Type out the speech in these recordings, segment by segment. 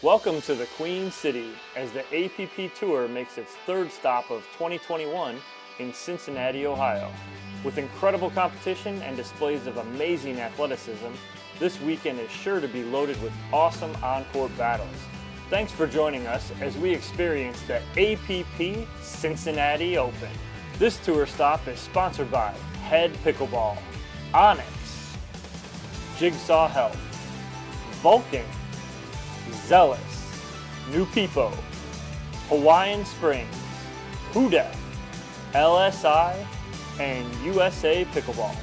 Welcome to the Queen City as the APP Tour makes its third stop of 2021 in Cincinnati, Ohio. With incredible competition and displays of amazing athleticism, this weekend is sure to be loaded with awesome on-court battles. Thanks for joining us as we experience the APP Cincinnati Open. This tour stop is sponsored by Head Pickleball, Onyx, Jigsaw Health, Vulcan, Zealous, New Peepo, Hawaiian Springs, Hudef, LSI, and USA Pickleball.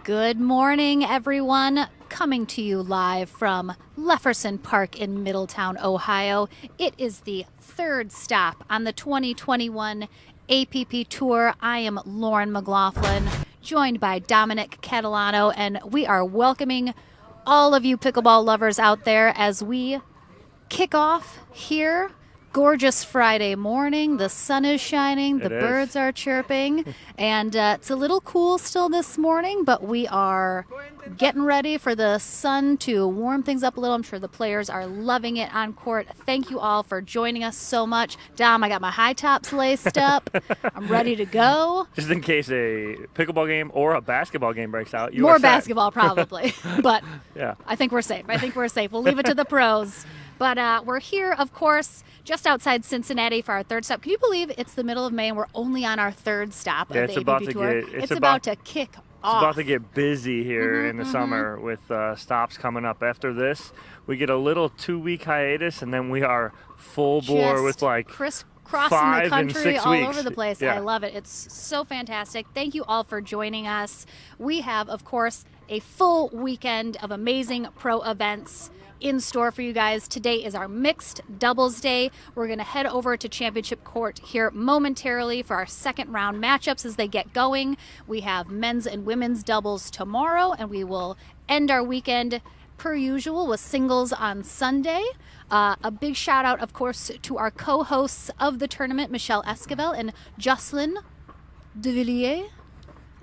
Good morning, everyone. Coming to you live from Lefferson Park in Middletown, Ohio. It is the third stop on the 2021 APP Tour. I am Lauren McLaughlin, joined by Dominic Catalano, and we are welcoming all of you pickleball lovers out there as we kick off here. Gorgeous Friday morning. The sun is shining. The birds are chirping. And it's a little cool still this morning, but we are getting ready for the sun to warm things up a little. I'm sure the players are loving it on court. Thank you all for joining us so much. Dom, I got my high tops laced up. I'm ready to go. Just in case a pickleball game or a basketball game breaks out. More basketball probably, but yeah. I think we're safe. We'll leave it to the pros. But we're here, of course, just outside Cincinnati for our third stop. Can you believe it's the middle of May and we're only on our third stop of the APP Tour? It's about to kick off. It's about to get busy here in the summer with stops coming up. After this, we get a little 2-week hiatus, and then we are full bore with like crisscrossing the country all weeks. Over the place. Yeah. I love it. It's so fantastic. Thank you all for joining us. We have, of course, a full weekend of amazing pro events in store for you guys. Today is our mixed doubles day. We're going to head over to Championship Court here momentarily for our second round matchups as they get going. We have men's and women's doubles tomorrow, and we will end our weekend per usual with singles on Sunday. A big shout out, of course, to our co-hosts of the tournament, Michelle Esquivel and Jocelyn DeVilliers.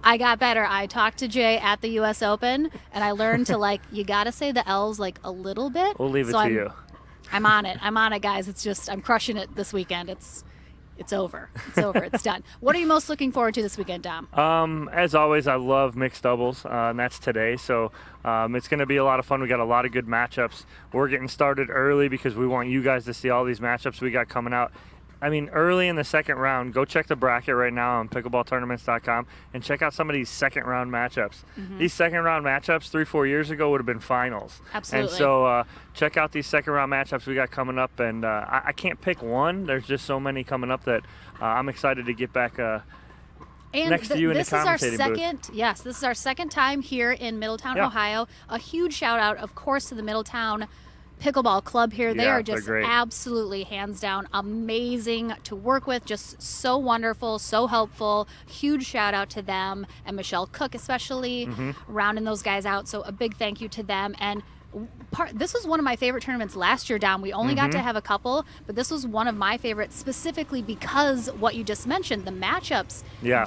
I got better. I talked to Jay at the U.S. Open, and I learned to, you got to say the L's, a little bit. We'll leave it to you. I'm on it, guys. It's just, I'm crushing it this weekend. It's over. It's over. It's done. What are you most looking forward to this weekend, Dom? As always, I love mixed doubles, and that's today. So it's going to be a lot of fun. We got a lot of good matchups. We're getting started early because we want you guys to see all these matchups we got coming out. I mean, early in the second round, go check the bracket right now on pickleballtournaments.com and check out some of these second-round matchups. These second-round matchups 3-4 years ago would have been finals. Absolutely. And so check out these second-round matchups we got coming up. And I can't pick one. There's just so many coming up that I'm excited to get back next to you in the commentating booth. Yes, this is our second time here in Middletown, Ohio. A huge shout-out, of course, to the Middletown Pickleball Club here. They are just absolutely hands down amazing to work with, just so wonderful, so helpful. Huge shout out to them and Michelle Cook especially rounding those guys out. So a big thank you to them. And this was one of my favorite tournaments last year, Dom. We only got to have a couple, but this was one of my favorites specifically because what you just mentioned, the matchups. Yeah.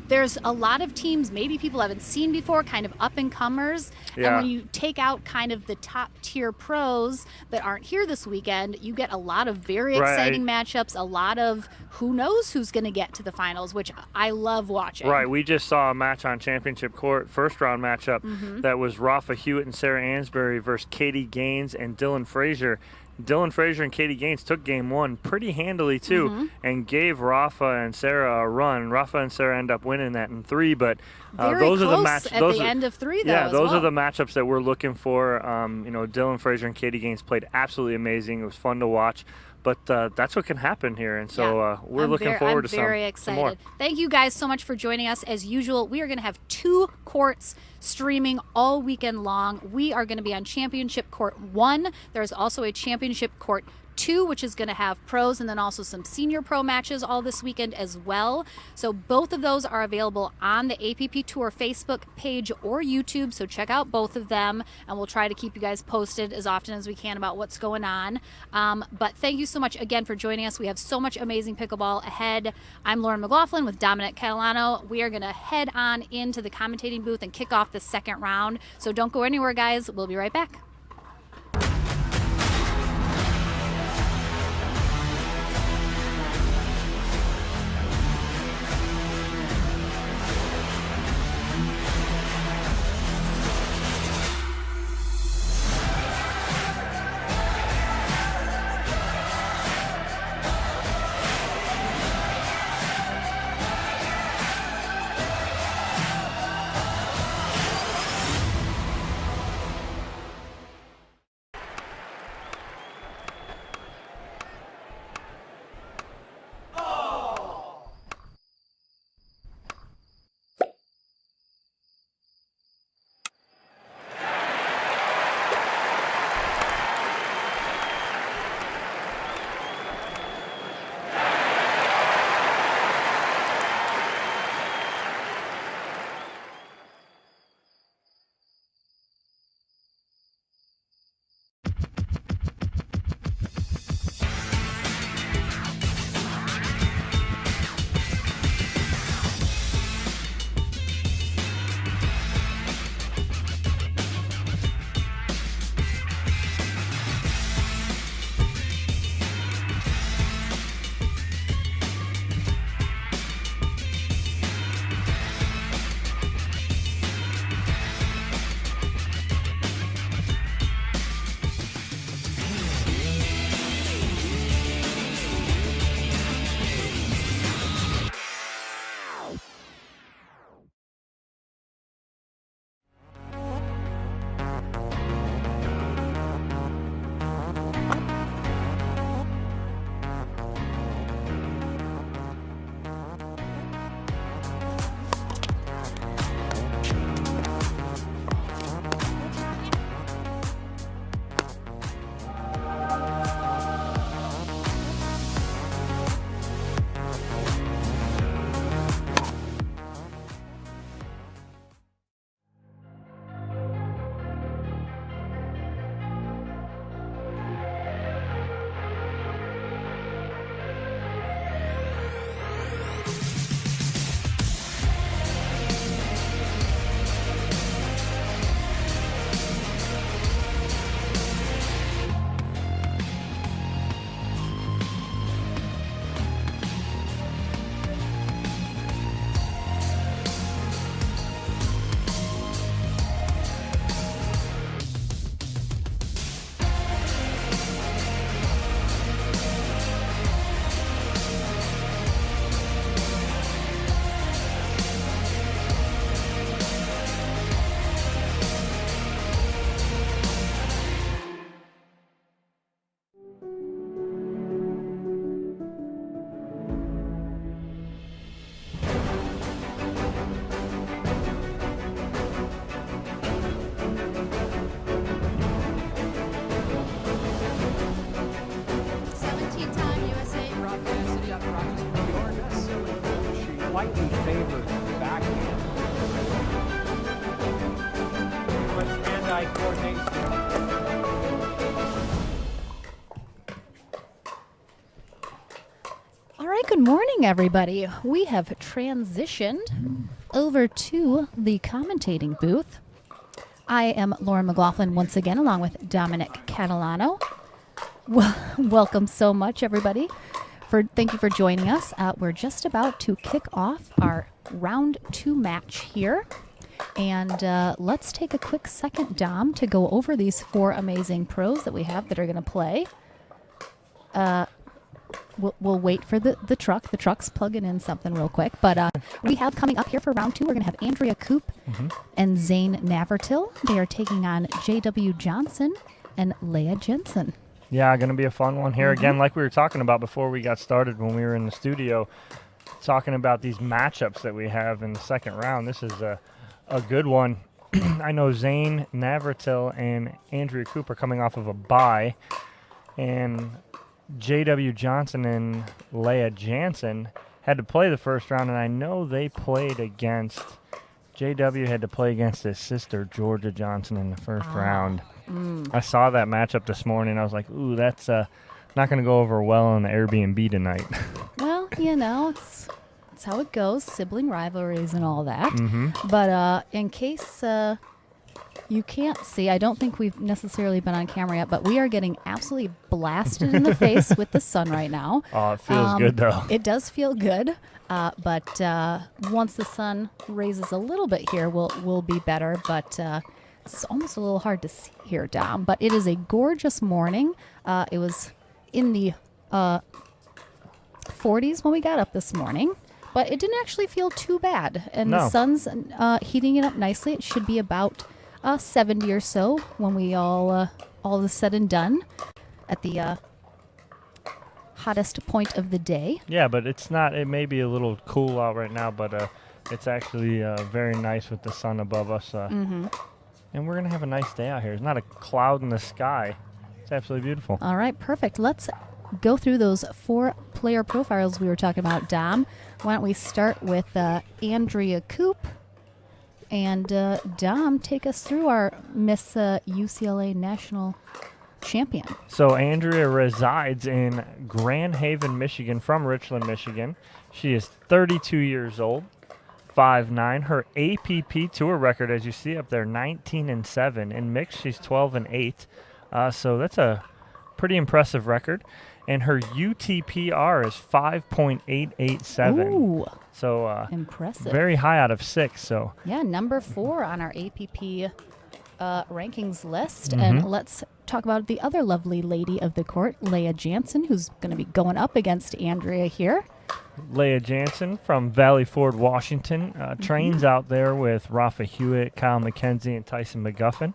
There's a lot of teams maybe people haven't seen before, kind of up-and-comers. Yeah. And when you take out kind of the top-tier pros that aren't here this weekend, you get a lot of very exciting matchups, a lot of who knows who's going to get to the finals, which I love watching. Right. We just saw a match on Championship Court, first-round matchup, that was Rafa Hewitt and Sarah Ansbury versus Katie Gaines and Dylan Frazier. Dylan Frazier and Katie Gaines took game one pretty handily, too, and gave Rafa and Sarah a run. Rafa and Sarah end up winning that in 3, but those are the matches at the end of 3, though. Yeah, those are the matchups that we're looking for. Dylan Frazier and Katie Gaines played absolutely amazing. It was fun to watch. But that's what can happen here, and so we're looking forward to some. I'm very excited. Some more. Thank you guys so much for joining us. As usual, we are going to have 2 courts streaming all weekend long. We are going to be on Championship Court 1. There's also a Championship Court 2, which is going to have pros and then also some senior pro matches all this weekend as well. So both of those are available on the APP Tour Facebook page or YouTube. So check out both of them, and we'll try to keep you guys posted as often as we can about what's going on. But thank you so much again for joining us. We have so much amazing pickleball ahead. I'm Lauren McLaughlin with Dominic Catalano. We are going to head on into the commentating booth and kick off the second round. So don't go anywhere, guys. We'll be right back. slightly favored backhand. Much hand-eye coordination. All right, good morning, everybody. We have transitioned over to the commentating booth. I am Lauren McLaughlin once again, along with Dominic Catalano. Welcome so much, everybody. Thank you for joining us. We're just about to kick off our round 2 match here. And let's take a quick second, Dom, to go over these 4 amazing pros that we have that are going to play. We'll wait for the truck. The truck's plugging in something real quick. But we have coming up here for round 2, we're going to have Andrea Koop and Zane Navratil. They are taking on J.W. Johnson and Leah Jensen. Yeah, going to be a fun one here. Again, like we were talking about before we got started when we were in the studio, talking about these matchups that we have in the second round. This is a good one. I know Zane Navratil and Andrea Koop are coming off of a bye. And J.W. Johnson and Leah Jansen had to play the first round, and I know they played against J.W. had to play against his sister, Georgia Johnson, in the first round. I saw that matchup this morning. I was like, ooh, that's not going to go over well on the Airbnb tonight. Well, it's how it goes, sibling rivalries and all that. But in case you can't see, I don't think we've necessarily been on camera yet, but we are getting absolutely blasted in the face with the sun right now. Oh, it feels good, though. It does feel good, but once the sun raises a little bit here, we'll be better. But it's almost a little hard to see here, Dom. But it is a gorgeous morning. It was in the 40s when we got up this morning. But it didn't actually feel too bad. And the sun's heating it up nicely. It should be about 70 or so when we all is said and done at the hottest point of the day. Yeah, but it's not. It may be a little cool out right now, but it's actually very nice with the sun above us. And we're going to have a nice day out here. There's not a cloud in the sky. It's absolutely beautiful. All right, perfect. Let's go through those 4 player profiles we were talking about, Dom. Why don't we start with Andrea Coop? And Dom, take us through our Miss UCLA National Champion. So Andrea resides in Grand Haven, Michigan, from Richland, Michigan. She is 32 years old, 5'9". Her APP Tour record, as you see up there, 19-7. In mixed, she's 12-8. So that's a pretty impressive record. And her UTPR is 5.887. Ooh, so impressive. Very high out of 6. So yeah, number 4 on our APP rankings list. And let's talk about the other lovely lady of the court, Leah Jansen, who's going to be going up against Andrea here. Leah Jansen from Valley Ford, Washington, trains out there with Rafa Hewitt, Kyle McKenzie, and Tyson McGuffin.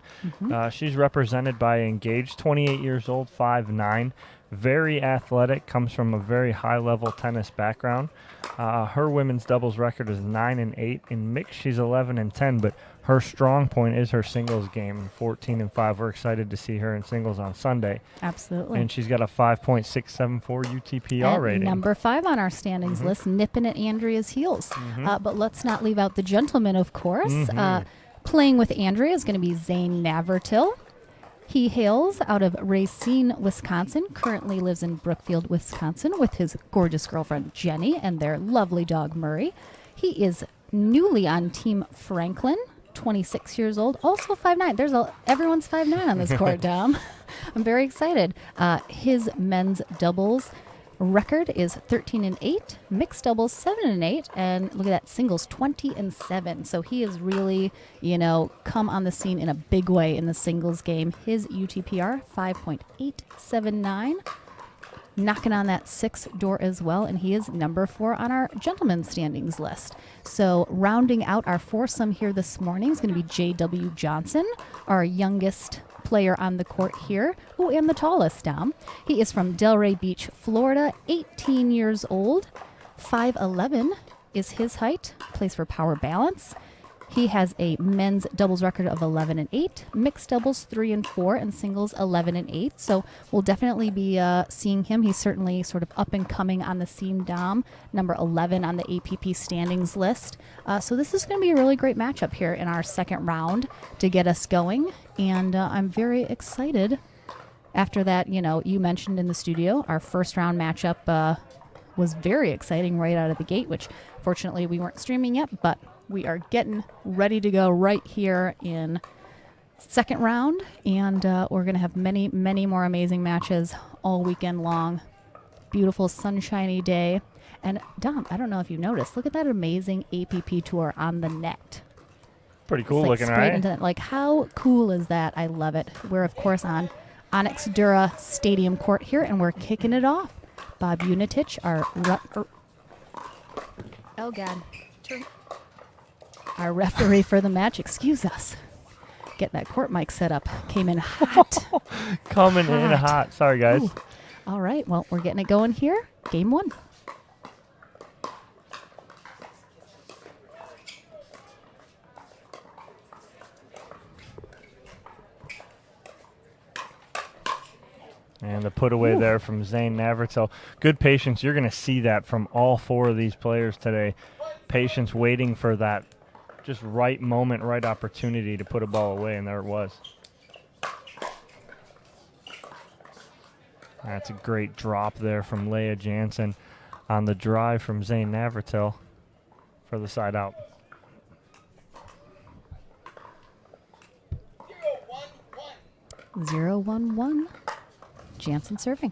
She's represented by Engaged, 28 years old, 5'9", very athletic, comes from a very high-level tennis background. Her women's doubles record is 9-8. In mixed, she's 11-10, but her strong point is her singles game, 14-5. We're excited to see her in singles on Sunday. Absolutely. And she's got a 5.674 UTPR rating. Number 5 on our standings list, nipping at Andrea's heels. But let's not leave out the gentleman, of course. Playing with Andrea is going to be Zane Navertil. He hails out of Racine, Wisconsin, currently lives in Brookfield, Wisconsin, with his gorgeous girlfriend, Jenny, and their lovely dog, Murray. He is newly on Team Franklin, 26 years old, also 5'9". Everyone's 5'9" on this court, Dom. I'm very excited. His men's doubles record is 13-8, mixed doubles 7-8, and look at that, singles 20-7. So he has really, come on the scene in a big way in the singles game. His UTPR 5.879, knocking on that 6 door as well, and he is number 4 on our gentlemen's standings list. So rounding out our foursome here this morning is going to be J.W. Johnson, our youngest player on the court here. Oh, and the tallest, Dom. He is from Delray Beach, Florida, 18 years old. 5'11" is his height, plays for Power Balance. He has a men's doubles record of 11-8, mixed doubles 3-4, and singles 11-8. So we'll definitely be seeing him. He's certainly sort of up and coming on the scene, Dom, number 11 on the APP standings list. So this is going to be a really great matchup here in our second round to get us going. And I'm very excited. After that, you mentioned in the studio, our first round matchup was very exciting right out of the gate, which fortunately we weren't streaming yet, but we are getting ready to go right here in second round, and we're going to have many, many more amazing matches all weekend long. Beautiful sunshiny day. And Dom, I don't know if you noticed, look at that amazing APP Tour on the net. Pretty cool looking, right? Like, how cool is that? I love it. We're, of course, on Onyx Dura Stadium Court here, and we're kicking it off. Bob Unitich, oh, God. Our referee for the match, excuse us. Get that court mic set up. Came in hot. Coming in hot. Sorry, guys. Ooh. All right. Well, we're getting it going here. Game 1. And the put away there from Zane Navratil. Good patience. You're going to see that from all 4 of these players today. Patience, waiting for that just right moment, right opportunity to put a ball away, and there it was. That's a great drop there from Leah Jansen on the drive from Zane Navratil for the side out. 0-1-1. Jansen serving.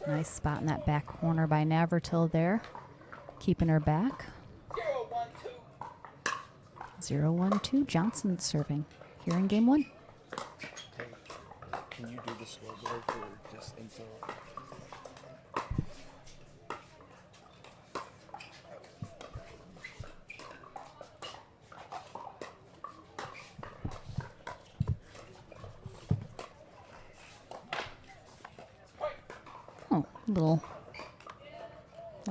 Nice spot in that back corner by Navratil there, keeping her back. 0-1-2. Johnson serving here in game 1. Can you do the scoreboard for just info? Little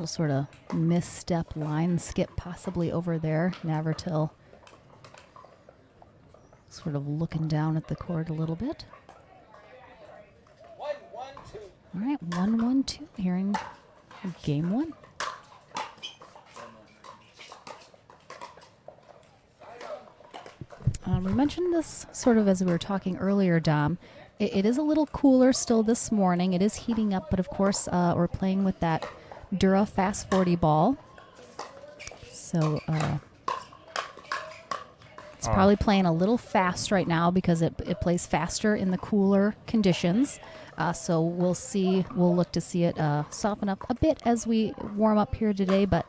sort of misstep line skip possibly over there. Navratil sort of looking down at the court a little bit. 1-1-2. All right, 1-1-2 here in game 1. We mentioned this sort of as we were talking earlier, Dom. It is a little cooler still this morning. It is heating up, but of course we're playing with that Dura Fast 40 ball. So it's probably playing a little fast right now because it plays faster in the cooler conditions. So we'll see. We'll look to see it soften up a bit as we warm up here today, but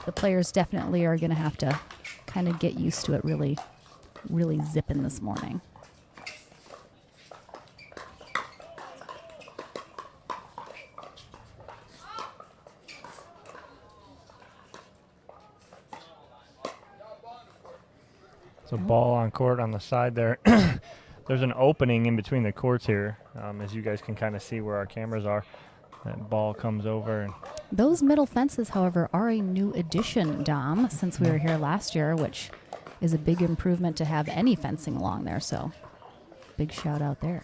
the players definitely are going to have to kind of get used to it really zipping this morning. So ball on court on the side there. There's an opening in between the courts here, as you guys can kind of see where our cameras are. That ball comes over. And those middle fences, however, are a new addition, Dom, since we were here last year, which is a big improvement to have any fencing along there. So big shout out there.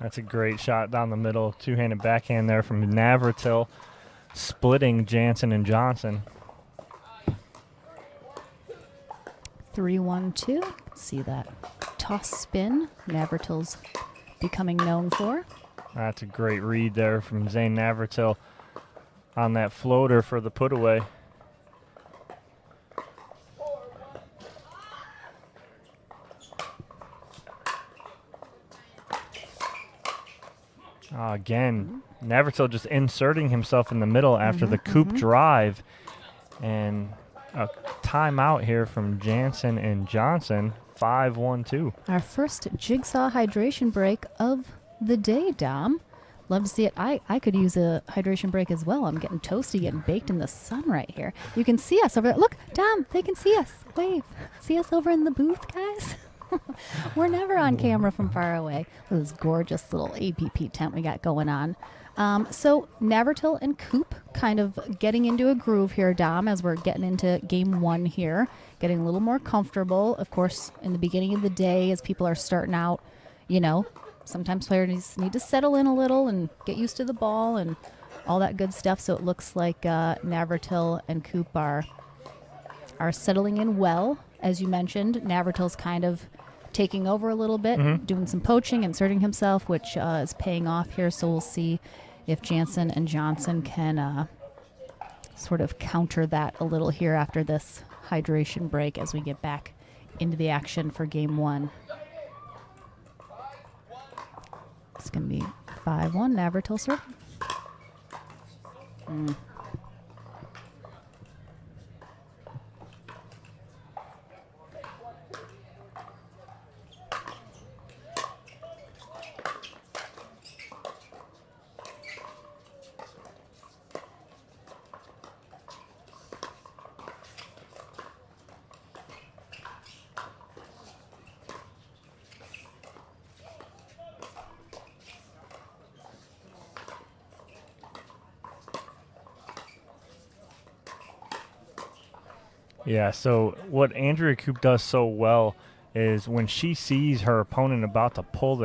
That's a great shot down the middle. Two-handed backhand there from Navratil, splitting Jansen and Johnson. 3-1-2. See that toss spin Navratil's becoming known for. That's a great read there from Zane Navratil on that floater for the put away. Again, Navratil just inserting himself in the middle after the Coop drive. And a timeout here from Jansen and Johnson, 5-1-2. Our first jigsaw hydration break of the day, Dom. Love to see it. I could use a hydration break as well. I'm getting toasty, getting baked in the sun right here. You can see us over there. Look, Dom, they can see us. Wave. See us over in the booth, guys? We're never on camera from far away. This gorgeous little APP tent we got going on. So Navratil and Coop kind of getting into a groove here, Dom, as we're getting into game 1 here, getting a little more comfortable. Of course, in the beginning of the day, as people are starting out, you know, sometimes players need to settle in a little and get used to the ball and all that good stuff. So it looks like Navratil and Coop are settling in well. As you mentioned, Navratil's kind of taking over a little bit, doing some poaching, inserting himself, which is paying off here. So we'll see if Jansen and Johnson can sort of counter that a little here after this hydration break as we get back into the action for game 1. It's going to be 5-1, Navratil serve. Yeah, so what Andrea Coop does so well is when she sees her opponent about to pull the